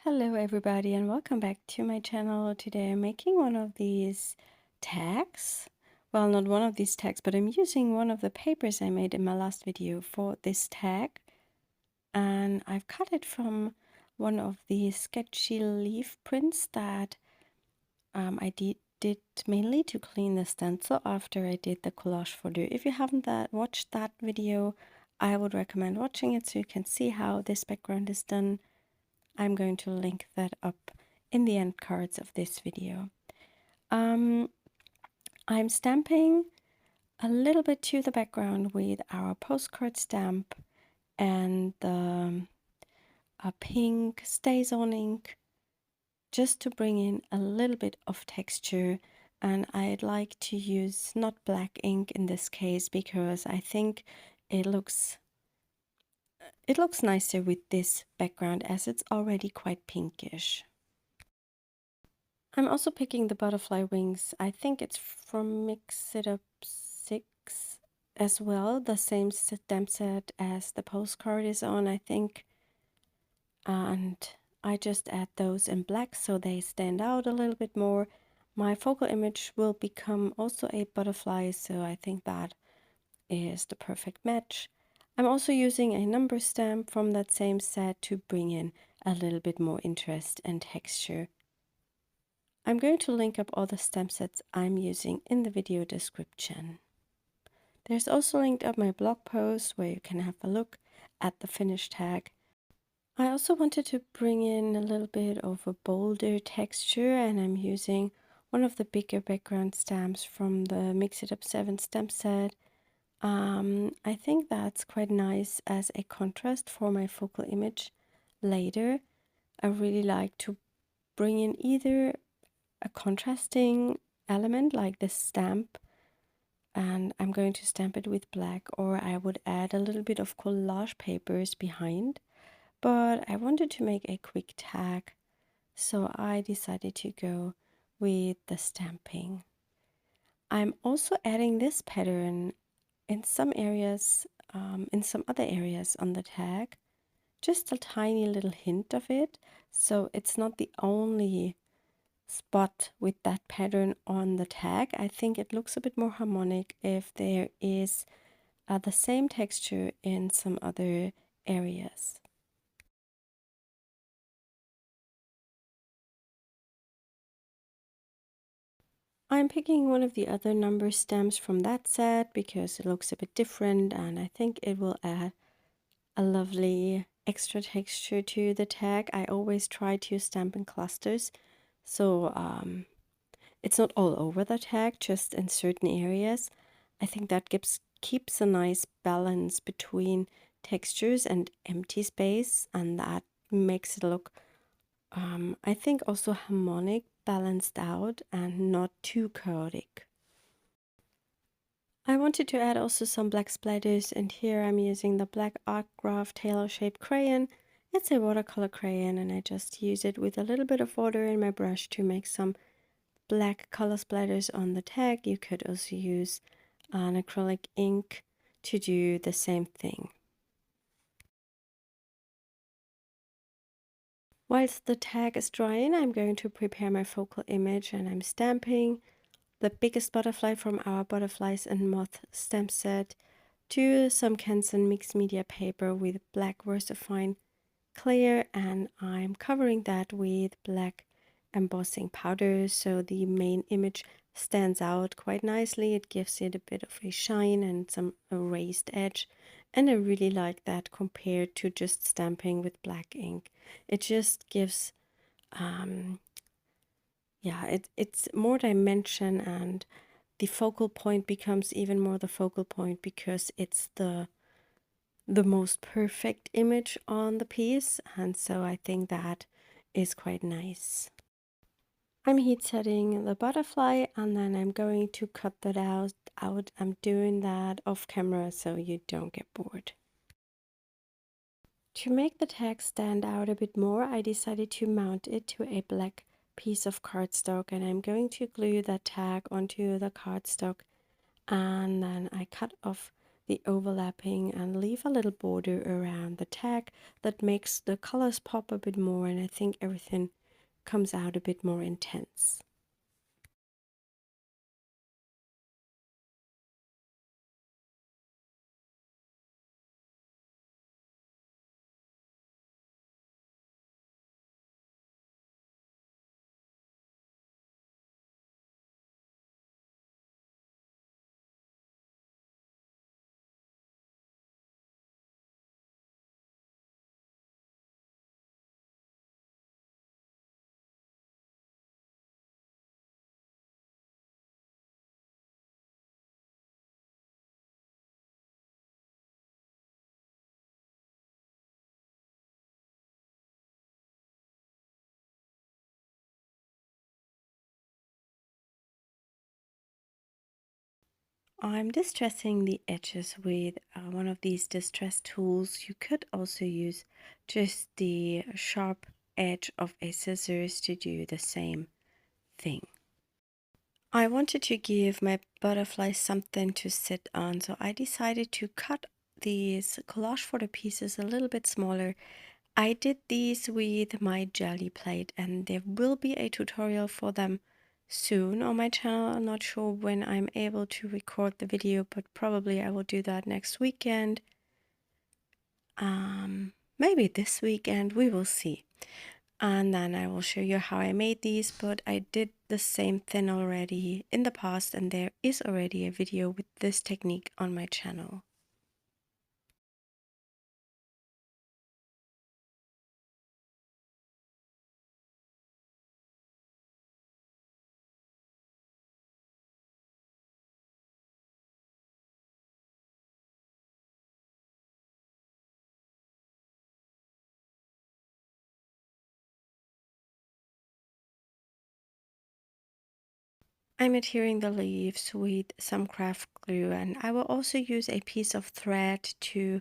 Hello everybody and welcome back to my channel. Today I'm making one of these tags. Well, not one of these tags, but I'm using one of the papers I made in my last video for this tag. And I've cut it from one of the sketchy leaf prints that I did mainly to clean the stencil after I did the collage fodder. If you haven't watched that video, I would recommend watching it so you can see how this background is done. I'm going to link that up in the end cards of this video. I'm stamping a little bit to the background with our postcard stamp and the pink StazOn ink just to bring in a little bit of texture. And I'd like to use not black ink in this case because I think it looks nicer with this background as it's already quite pinkish. I'm also picking the butterfly wings. I think it's from It Up7 as well, the same stamp set as the postcard is on, I think. And I just add those in black so they stand out a little bit more. My focal image will become also a butterfly, so I think that is the perfect match. I'm also using a number stamp from that same set to bring in a little bit more interest and texture. I'm going to link up all the stamp sets I'm using in the video description. There's also linked up my blog post where you can have a look at the finished tag. I also wanted to bring in a little bit of a bolder texture, and I'm using one of the bigger background stamps from the It Up7 stamp set. I think that's quite nice as a contrast for my focal image later. I really like to bring in either a contrasting element like this stamp, and I'm going to stamp it with black, or I would add a little bit of collage papers behind, but I wanted to make a quick tag, so I decided to go with the stamping. I'm also adding this pattern in some areas, in some other areas on the tag, just a tiny little hint of it, so it's not the only spot with that pattern on the tag. I think it looks a bit more harmonic if there is the same texture in some other areas. I'm picking one of the other number stamps from that set because it looks a bit different and I think it will add a lovely extra texture to the tag. I always try to stamp in clusters, so it's not all over the tag, just in certain areas. I think that keeps a nice balance between textures and empty space, and that makes it look, I think, also harmonic, balanced out, and not too chaotic. I wanted to add also some black splatters, and here I'm using the black Art Craft tailor shaped crayon. It's a watercolor crayon, and I just use it with a little bit of water in my brush to make some black color splatters on the tag. You could also use an acrylic ink to do the same thing. Whilst the tag is drying, I'm going to prepare my focal image, and I'm stamping the biggest butterfly from our Butterflies and Moths stamp set to some Canson mixed media paper with black Versafine Clair, and I'm covering that with black embossing powder so the main image stands out quite nicely. It gives it a bit of a shine and some raised edge, and I really like that compared to just stamping with black ink. It just gives it's more dimension, and the focal point becomes even more the focal point because it's the most perfect image on the piece, and so I think that is quite nice. I'm heat setting the butterfly, and then I'm going to cut that out. I'm doing that off camera so you don't get bored. To make the tag stand out a bit more, I decided to mount it to a black piece of cardstock, and I'm going to glue that tag onto the cardstock, and then I cut off the overlapping and leave a little border around the tag that makes the colors pop a bit more, and I think everything comes out a bit more intense. I'm distressing the edges with one of these distress tools. You could also use just the sharp edge of a scissors to do the same thing. I wanted to give my butterfly something to sit on, so I decided to cut these collage fodder pieces a little bit smaller. I did these with my jelly plate, and there will be a tutorial for them soon on my channel. I'm not sure when I'm able to record the video, but probably I will do that next weekend. Maybe this weekend, we will see. And then I will show you how I made these, but I did the same thing already in the past, and there is already a video with this technique on my channel. I'm adhering the leaves with some craft glue, and I will also use a piece of thread to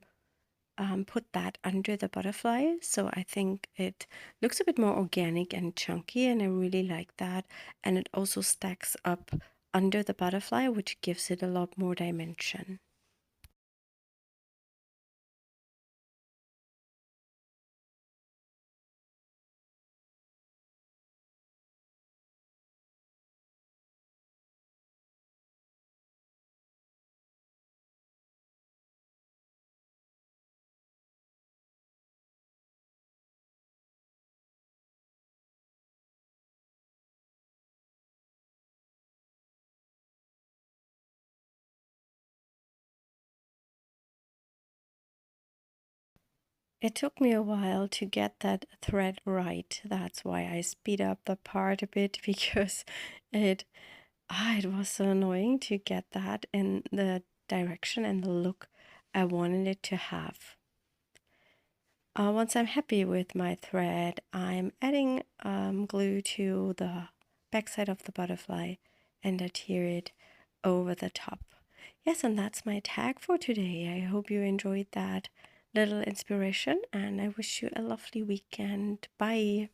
put that under the butterfly. So I think it looks a bit more organic and chunky, and I really like that. And it also stacks up under the butterfly, which gives it a lot more dimension. It took me a while to get that thread right. That's why I speed up the part a bit, because it was so annoying to get that in the direction and the look I wanted it to have. Once I'm happy with my thread, I'm adding glue to the backside of the butterfly and adhere it over the top. Yes, and that's my tag for today. I hope you enjoyed that little inspiration, and I wish you a lovely weekend. Bye.